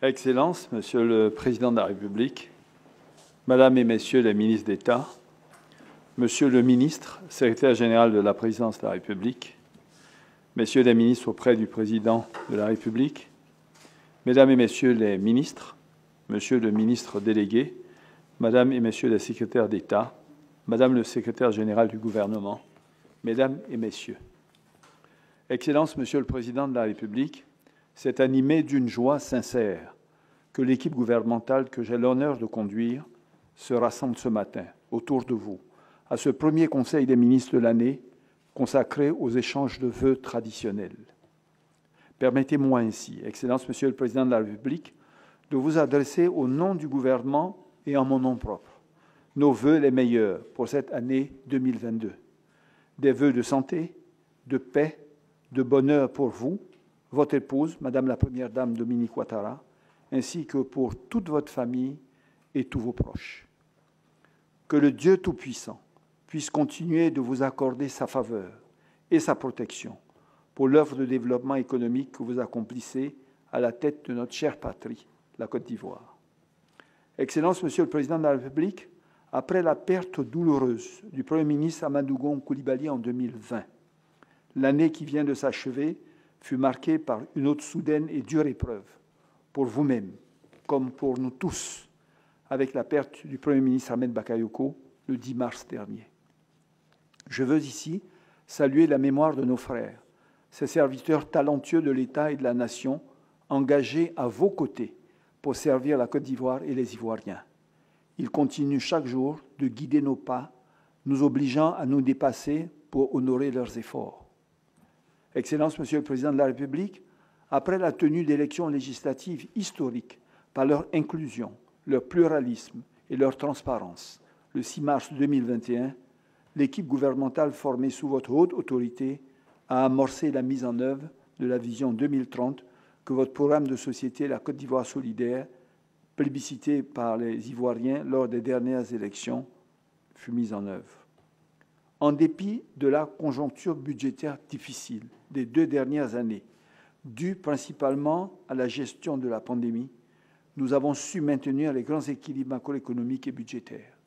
Excellences, Monsieur le Président de la République, Madame et Messieurs les ministres d'État, Monsieur le ministre, secrétaire général de la Présidence de la République, Messieurs les ministres auprès du Président de la République, Mesdames et Messieurs les ministres, Monsieur le ministre délégué, Madame et Messieurs les secrétaires d'État, Madame le secrétaire général du gouvernement, Mesdames et Messieurs. Excellences, Monsieur le Président de la République, c'est animé d'une joie sincère que l'équipe gouvernementale que j'ai l'honneur de conduire se rassemble ce matin autour de vous à ce premier Conseil des ministres de l'année consacré aux échanges de vœux traditionnels. Permettez-moi ainsi, Excellence, Monsieur le Président de la République, de vous adresser au nom du gouvernement et en mon nom propre nos vœux les meilleurs pour cette année 2022. Des vœux de santé, de paix, de bonheur pour vous, votre épouse, Madame la Première Dame Dominique Ouattara, ainsi que pour toute votre famille et tous vos proches. Que le Dieu Tout-Puissant puisse continuer de vous accorder sa faveur et sa protection pour l'œuvre de développement économique que vous accomplissez à la tête de notre chère patrie, la Côte d'Ivoire. Excellence, Monsieur le Président de la République, après la perte douloureuse du Premier ministre Amadou Gon Coulibaly en 2020, l'année qui vient de s'achever fut marquée par une autre soudaine et dure épreuve, pour vous-même, comme pour nous tous, avec la perte du Premier ministre Ahmed Bakayoko le 10 mars dernier. Je veux ici saluer la mémoire de nos frères, ces serviteurs talentueux de l'État et de la nation, engagés à vos côtés pour servir la Côte d'Ivoire et les Ivoiriens. Ils continuent chaque jour de guider nos pas, nous obligeant à nous dépasser pour honorer leurs efforts. Excellence, Monsieur le Président de la République, après la tenue d'élections législatives historiques par leur inclusion, leur pluralisme et leur transparence, le 6 mars 2021, l'équipe gouvernementale formée sous votre haute autorité a amorcé la mise en œuvre de la vision 2030 que votre programme de société, la Côte d'Ivoire solidaire, plébiscité par les Ivoiriens lors des dernières élections, fut mise en œuvre. En dépit de la conjoncture budgétaire difficile des 2 dernières années, due principalement à la gestion de la pandémie, nous avons su maintenir les grands équilibres macroéconomiques et budgétaires.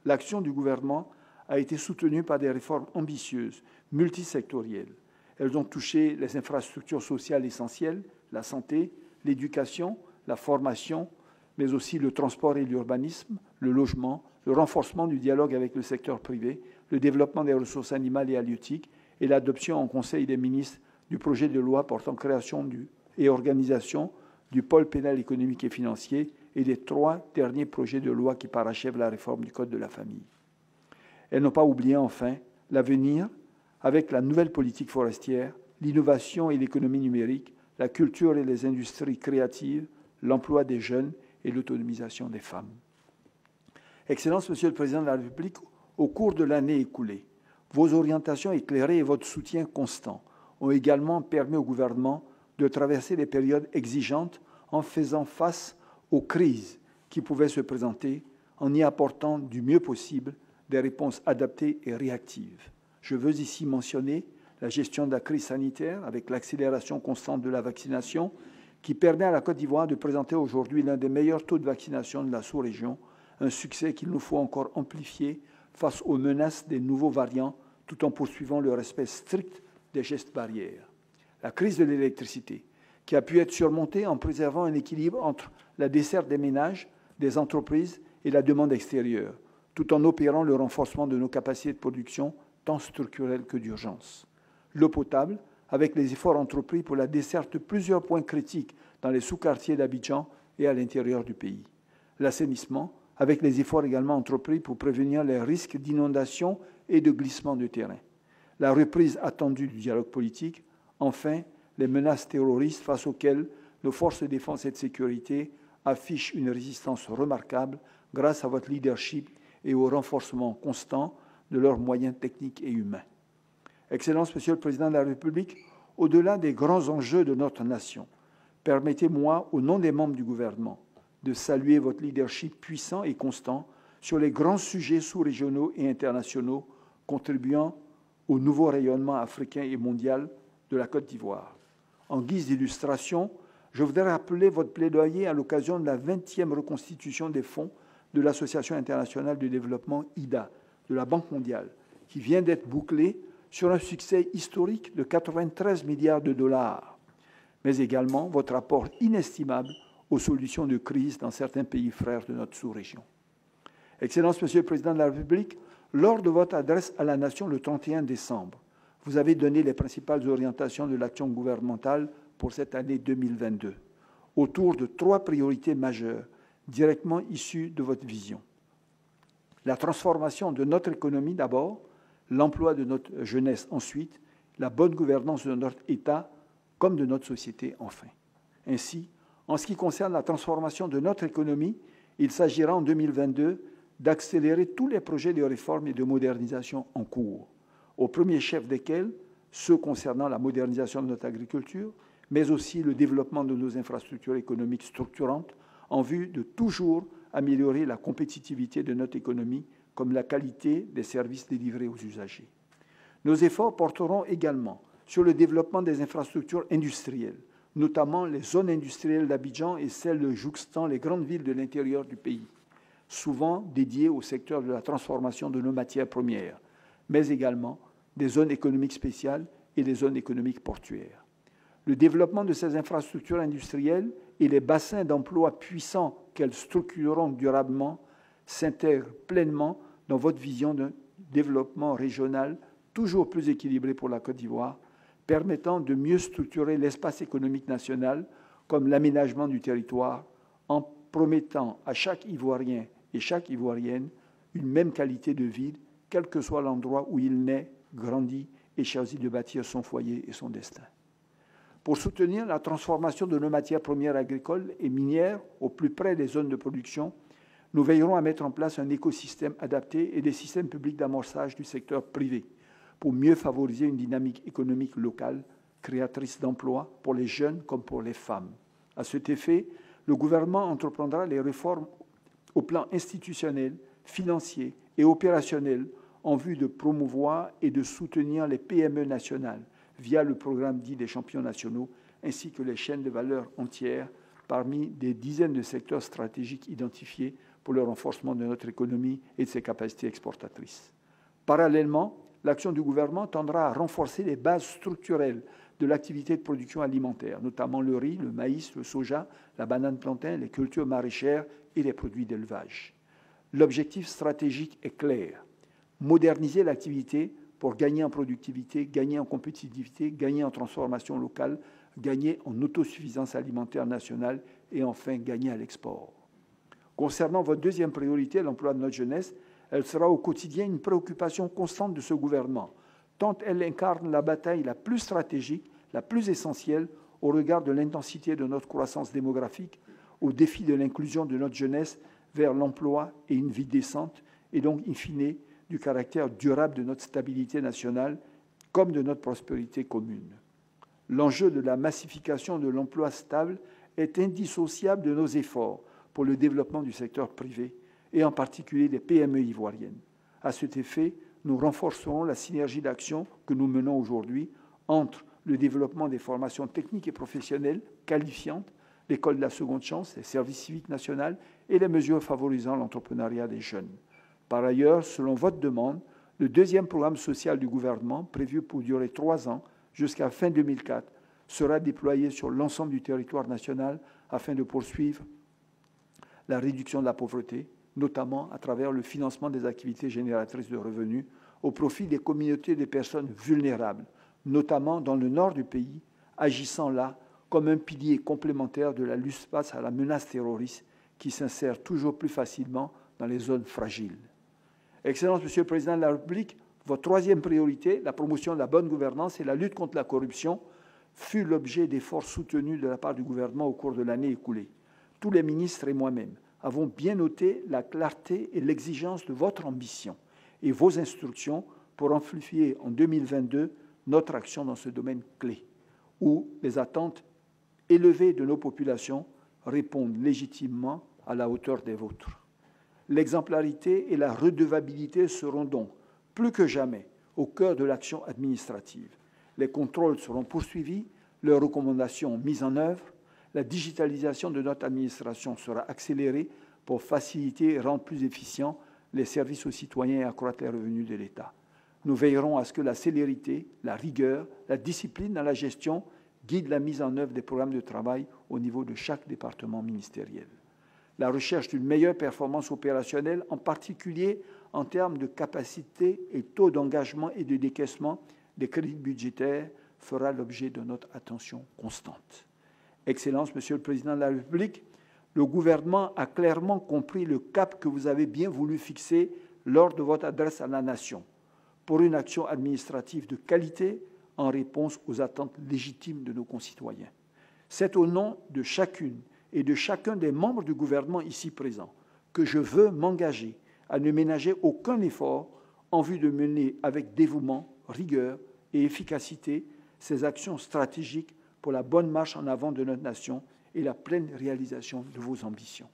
L'action du gouvernement a été soutenue par des réformes ambitieuses, multisectorielles. Elles ont touché les infrastructures sociales essentielles, la santé, l'éducation, la formation, mais aussi le transport et l'urbanisme, le logement, le renforcement du dialogue avec le secteur privé, le développement des ressources animales et halieutiques et l'adoption en Conseil des ministres du projet de loi portant création et organisation du pôle pénal économique et financier et des 3 derniers projets de loi qui parachèvent la réforme du Code de la famille. Elles n'ont pas oublié enfin l'avenir avec la nouvelle politique forestière, l'innovation et l'économie numérique, la culture et les industries créatives, l'emploi des jeunes et l'autonomisation des femmes. Excellence, Monsieur le Président de la République, au cours de l'année écoulée, vos orientations éclairées et votre soutien constant ont également permis au gouvernement de traverser des périodes exigeantes en faisant face aux crises qui pouvaient se présenter, en y apportant du mieux possible des réponses adaptées et réactives. Je veux ici mentionner la gestion de la crise sanitaire avec l'accélération constante de la vaccination qui permet à la Côte d'Ivoire de présenter aujourd'hui l'un des meilleurs taux de vaccination de la sous-région, un succès qu'il nous faut encore amplifier face aux menaces des nouveaux variants tout en poursuivant le respect strict des gestes barrières. La crise de l'électricité, qui a pu être surmontée en préservant un équilibre entre la desserte des ménages, des entreprises et la demande extérieure, tout en opérant le renforcement de nos capacités de production, tant structurelles que d'urgence. L'eau potable, avec les efforts entrepris pour la desserte de plusieurs points critiques dans les sous-quartiers d'Abidjan et à l'intérieur du pays. L'assainissement, avec les efforts également entrepris pour prévenir les risques d'inondation et de glissement de terrain. La reprise attendue du dialogue politique. Enfin, les menaces terroristes face auxquelles nos forces de défense et de sécurité affichent une résistance remarquable grâce à votre leadership et au renforcement constant de leurs moyens techniques et humains. Excellence, Monsieur le Président de la République, au-delà des grands enjeux de notre nation, permettez-moi, au nom des membres du gouvernement, de saluer votre leadership puissant et constant sur les grands sujets sous-régionaux et internationaux contribuant au nouveau rayonnement africain et mondial de la Côte d'Ivoire. En guise d'illustration, Je voudrais rappeler votre plaidoyer à l'occasion de la 20e reconstitution des fonds de l'Association internationale de développement IDA, de la Banque mondiale, qui vient d'être bouclée sur un succès historique de 93 milliards de dollars, mais également votre apport inestimable aux solutions de crise dans certains pays frères de notre sous-région. Excellence, Monsieur le Président de la République, lors de votre adresse à la Nation le 31 décembre, vous avez donné les principales orientations de l'action gouvernementale pour cette année 2022, autour de 3 priorités majeures directement issues de votre vision. La transformation de notre économie d'abord, l'emploi de notre jeunesse ensuite, la bonne gouvernance de notre État comme de notre société enfin. Ainsi, en ce qui concerne la transformation de notre économie, il s'agira en 2022 d'accélérer tous les projets de réforme et de modernisation en cours, au premier chef desquels ceux concernant la modernisation de notre agriculture, mais aussi le développement de nos infrastructures économiques structurantes en vue de toujours améliorer la compétitivité de notre économie comme la qualité des services délivrés aux usagers. Nos efforts porteront également sur le développement des infrastructures industrielles, notamment les zones industrielles d'Abidjan et celles jouxtant les grandes villes de l'intérieur du pays, souvent dédiées au secteur de la transformation de nos matières premières, mais également des zones économiques spéciales et les zones économiques portuaires. Le développement de ces infrastructures industrielles et les bassins d'emploi puissants qu'elles structureront durablement s'intègrent pleinement dans votre vision d'un développement régional toujours plus équilibré pour la Côte d'Ivoire, permettant de mieux structurer l'espace économique national comme l'aménagement du territoire en promettant à chaque Ivoirien et chaque Ivoirienne une même qualité de vie, quel que soit l'endroit où il naît, grandit et choisit de bâtir son foyer et son destin. Pour soutenir la transformation de nos matières premières agricoles et minières au plus près des zones de production, nous veillerons à mettre en place un écosystème adapté et des systèmes publics d'amorçage du secteur privé pour mieux favoriser une dynamique économique locale, créatrice d'emplois pour les jeunes comme pour les femmes. À cet effet, le gouvernement entreprendra les réformes au plan institutionnel, financier et opérationnel en vue de promouvoir et de soutenir les PME nationales via le programme dit des champions nationaux, ainsi que les chaînes de valeur entières parmi des dizaines de secteurs stratégiques identifiés pour le renforcement de notre économie et de ses capacités exportatrices. Parallèlement, l'action du gouvernement tendra à renforcer les bases structurelles de l'activité de production alimentaire, notamment le riz, le maïs, le soja, la banane plantain, les cultures maraîchères et les produits d'élevage. L'objectif stratégique est clair: moderniser l'activité pour gagner en productivité, gagner en compétitivité, gagner en transformation locale, gagner en autosuffisance alimentaire nationale et enfin gagner à l'export. Concernant votre deuxième priorité, l'emploi de notre jeunesse, elle sera au quotidien une préoccupation constante de ce gouvernement, tant elle incarne la bataille la plus stratégique, la plus essentielle au regard de l'intensité de notre croissance démographique, au défi de l'inclusion de notre jeunesse vers l'emploi et une vie décente, et donc, in fine, du caractère durable de notre stabilité nationale comme de notre prospérité commune. L'enjeu de la massification de l'emploi stable est indissociable de nos efforts pour le développement du secteur privé, et en particulier des PME ivoiriennes. À cet effet, nous renforcerons la synergie d'action que nous menons aujourd'hui entre le développement des formations techniques et professionnelles qualifiantes, l'école de la seconde chance, les services civiques nationaux et les mesures favorisant l'entrepreneuriat des jeunes. Par ailleurs, selon votre demande, le deuxième programme social du gouvernement, prévu pour durer 3 ans jusqu'à fin 2004, sera déployé sur l'ensemble du territoire national afin de poursuivre la réduction de la pauvreté, notamment à travers le financement des activités génératrices de revenus au profit des communautés de personnes vulnérables, notamment dans le nord du pays, agissant là comme un pilier complémentaire de la lutte face à la menace terroriste qui s'insère toujours plus facilement dans les zones fragiles. Excellence, Monsieur le Président de la République, votre troisième priorité, la promotion de la bonne gouvernance et la lutte contre la corruption, fut l'objet d'efforts soutenus de la part du gouvernement au cours de l'année écoulée. Tous les ministres et moi-même avons bien noté la clarté et l'exigence de votre ambition et vos instructions pour amplifier en 2022 notre action dans ce domaine clé, où les attentes élevées de nos populations répondent légitimement à la hauteur des vôtres. L'exemplarité et la redevabilité seront donc, plus que jamais, au cœur de l'action administrative. Les contrôles seront poursuivis, leurs recommandations mises en œuvre, La digitalisation de notre administration sera accélérée pour faciliter et rendre plus efficients les services aux citoyens et accroître les revenus de l'État. Nous veillerons à ce que la célérité, la rigueur, la discipline dans la gestion guident la mise en œuvre des programmes de travail au niveau de chaque département ministériel. La recherche d'une meilleure performance opérationnelle, en particulier en termes de capacité et taux d'engagement et de décaissement des crédits budgétaires, fera l'objet de notre attention constante. Excellence, Monsieur le Président de la République, le gouvernement a clairement compris le cap que vous avez bien voulu fixer lors de votre adresse à la Nation pour une action administrative de qualité en réponse aux attentes légitimes de nos concitoyens. C'est au nom de chacune et de chacun des membres du gouvernement ici présents que je veux m'engager à ne ménager aucun effort en vue de mener avec dévouement, rigueur et efficacité ces actions stratégiques pour la bonne marche en avant de notre nation et la pleine réalisation de vos ambitions.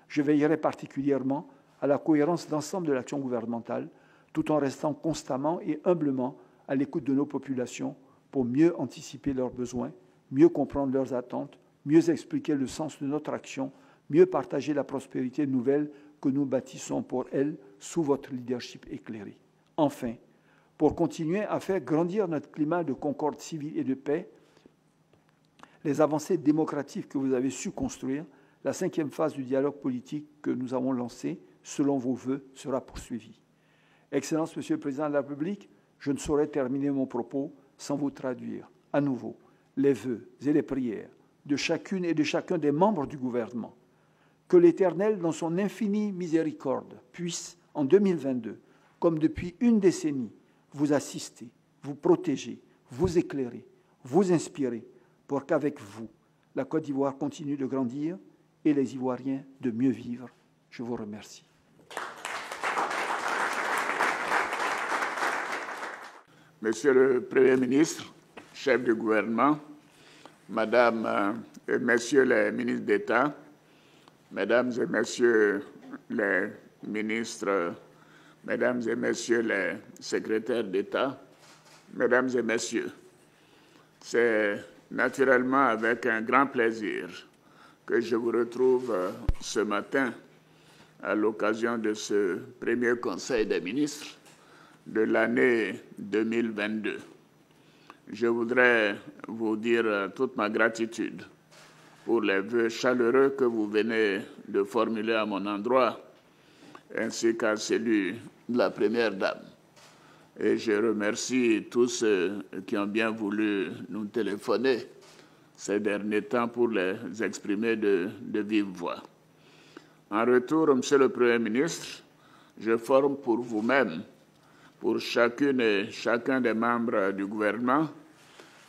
Je veillerai particulièrement à la cohérence d'ensemble de l'action gouvernementale, tout en restant constamment et humblement à l'écoute de nos populations pour mieux anticiper leurs besoins, mieux comprendre leurs attentes, mieux expliquer le sens de notre action, mieux partager la prospérité nouvelle que nous bâtissons pour elles sous votre leadership éclairé. Enfin, pour continuer à faire grandir notre climat de concorde civile et de paix, les avancées démocratiques que vous avez su construire, la 5e phase du dialogue politique que nous avons lancé, selon vos vœux, sera poursuivie. Excellence, Monsieur le Président de la République, je ne saurais terminer mon propos sans vous traduire à nouveau les vœux et les prières de chacune et de chacun des membres du gouvernement. Que l'Éternel, dans son infinie miséricorde, puisse, en 2022, comme depuis une décennie, vous assister, vous protéger, vous éclairer, vous inspirer, pour qu'avec vous, la Côte d'Ivoire continue de grandir et les Ivoiriens de mieux vivre. Je vous remercie. Monsieur le Premier ministre, chef du gouvernement, Madame et Messieurs les ministres d'État, Mesdames et Messieurs les ministres, Mesdames et Messieurs les secrétaires d'État, Mesdames et Messieurs, c'est naturellement avec un grand plaisir que je vous retrouve ce matin à l'occasion de ce premier Conseil des ministres de l'année 2022. Je voudrais vous dire toute ma gratitude pour les vœux chaleureux que vous venez de formuler à mon endroit, ainsi qu'à celui de la Première Dame. Et je remercie tous ceux qui ont bien voulu nous téléphoner ces derniers temps pour les exprimer de vive voix. En retour, Monsieur le Premier ministre, je forme pour vous-même, pour chacune et chacun des membres du gouvernement,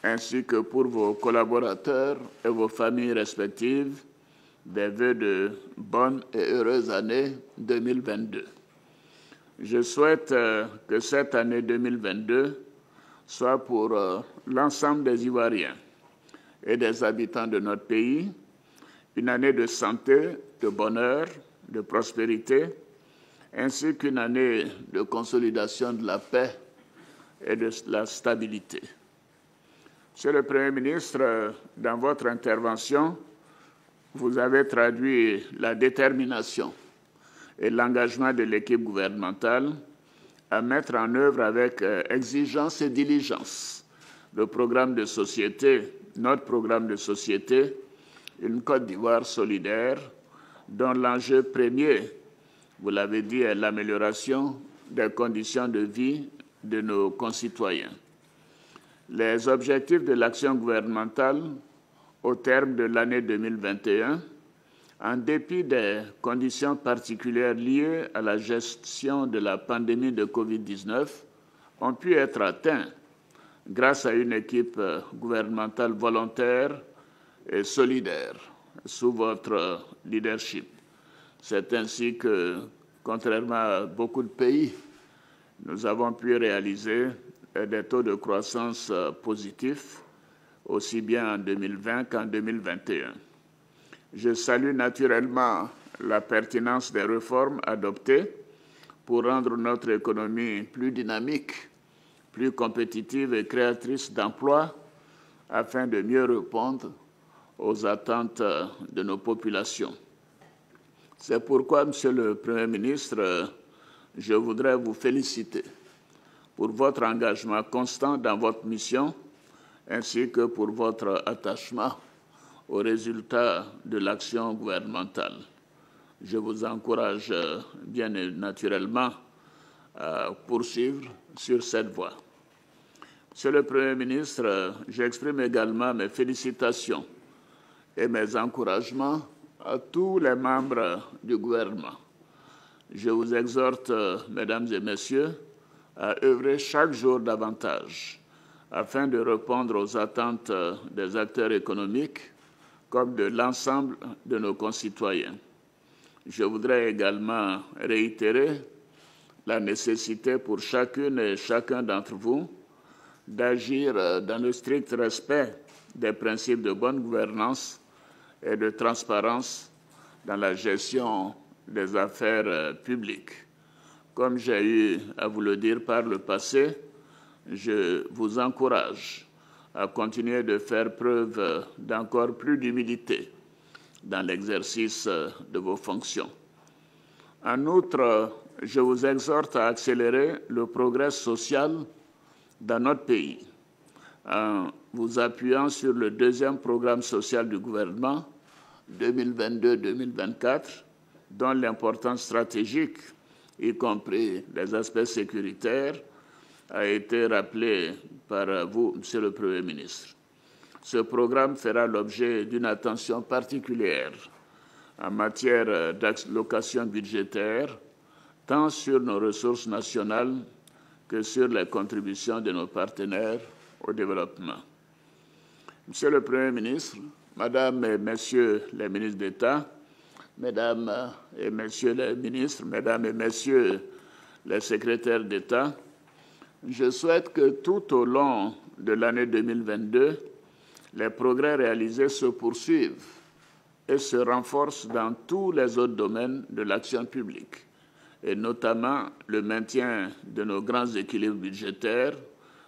ainsi que pour vos collaborateurs et vos familles respectives, des vœux de bonne et heureuse année 2022. Je souhaite que cette année 2022 soit pour l'ensemble des Ivoiriens et des habitants de notre pays une année de santé, de bonheur, de prospérité, ainsi qu'une année de consolidation de la paix et de la stabilité. Monsieur le Premier ministre, dans votre intervention, vous avez traduit la détermination et l'engagement de l'équipe gouvernementale à mettre en œuvre avec exigence et diligence le programme de société, notre programme de société, une Côte d'Ivoire solidaire, dont l'enjeu premier, vous l'avez dit, est l'amélioration des conditions de vie de nos concitoyens. Les objectifs de l'action gouvernementale au terme de l'année 2021, en dépit des conditions particulières liées à la gestion de la pandémie de Covid-19, ont pu être atteints grâce à une équipe gouvernementale volontaire et solidaire sous votre leadership. C'est ainsi que, contrairement à beaucoup de pays, nous avons pu réaliser des taux de croissance positifs, aussi bien en 2020 qu'en 2021. Je salue naturellement la pertinence des réformes adoptées pour rendre notre économie plus dynamique, plus compétitive et créatrice d'emplois afin de mieux répondre aux attentes de nos populations. C'est pourquoi, Monsieur le Premier ministre, je voudrais vous féliciter pour votre engagement constant dans votre mission, ainsi que pour votre attachement aux résultats de l'action gouvernementale. Je vous encourage bien naturellement à poursuivre sur cette voie. Monsieur le Premier ministre, j'exprime également mes félicitations et mes encouragements à tous les membres du gouvernement. Je vous exhorte, mesdames et messieurs, à œuvrer chaque jour davantage afin de répondre aux attentes des acteurs économiques comme de l'ensemble de nos concitoyens. Je voudrais également réitérer la nécessité pour chacune et chacun d'entre vous d'agir dans le strict respect des principes de bonne gouvernance et de transparence dans la gestion des affaires publiques. Comme j'ai eu à vous le dire par le passé, je vous encourage à continuer de faire preuve d'encore plus d'humilité dans l'exercice de vos fonctions. En outre, je vous exhorte à accélérer le progrès social dans notre pays en vous appuyant sur le deuxième programme social du gouvernement 2022-2024, dont l'importance stratégique, y compris les aspects sécuritaires, a été rappelée par vous, Monsieur le Premier ministre. Ce programme fera l'objet d'une attention particulière en matière d'allocation budgétaire, tant sur nos ressources nationales que sur les contributions de nos partenaires au développement. Monsieur le Premier ministre, Madame et Messieurs les ministres d'État, Mesdames et Messieurs les ministres, Mesdames et Messieurs les secrétaires d'État, je souhaite que tout au long de l'année 2022, les progrès réalisés se poursuivent et se renforcent dans tous les autres domaines de l'action publique, et notamment le maintien de nos grands équilibres budgétaires.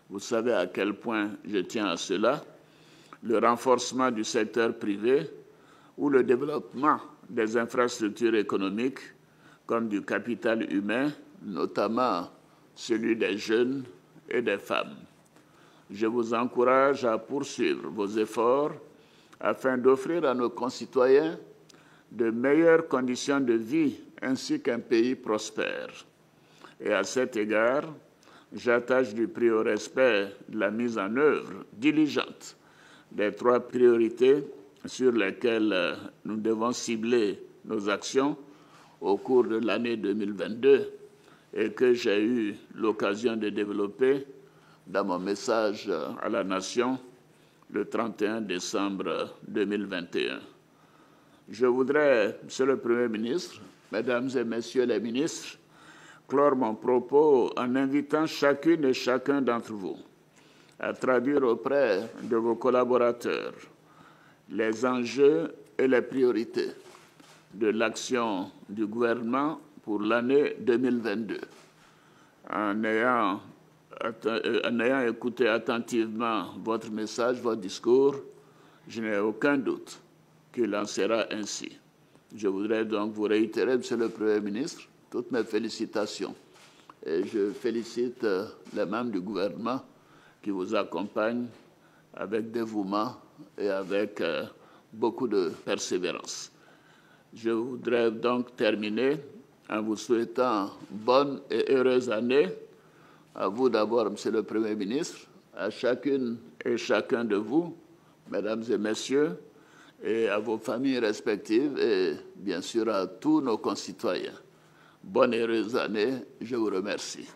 Vous savez à quel point je tiens à cela, le renforcement du secteur privé ou le développement des infrastructures économiques comme du capital humain, notamment celui des jeunes et des femmes. Je vous encourage à poursuivre vos efforts afin d'offrir à nos concitoyens de meilleures conditions de vie ainsi qu'un pays prospère. Et à cet égard, j'attache du prix au respect de la mise en œuvre diligente des 3 priorités sur lesquelles nous devons cibler nos actions au cours de l'année 2022 et que j'ai eu l'occasion de développer dans mon message à la Nation le 31 décembre 2021. Je voudrais, Monsieur le Premier ministre, Mesdames et Messieurs les ministres, clore mon propos en invitant chacune et chacun d'entre vous à traduire auprès de vos collaborateurs les enjeux et les priorités de l'action du gouvernement pour l'année 2022. En ayant écouté attentivement votre message, votre discours, je n'ai aucun doute qu'il en sera ainsi. Je voudrais donc vous réitérer, Monsieur le Premier ministre, toutes mes félicitations. Et je félicite les membres du gouvernement qui vous accompagnent avec dévouement et avec beaucoup de persévérance. Je voudrais donc terminer en vous souhaitant bonne et heureuse année. À vous d'abord, Monsieur le Premier ministre, à chacune et chacun de vous, Mesdames et Messieurs, et à vos familles respectives et bien sûr à tous nos concitoyens. Bonne et heureuse année, je vous remercie.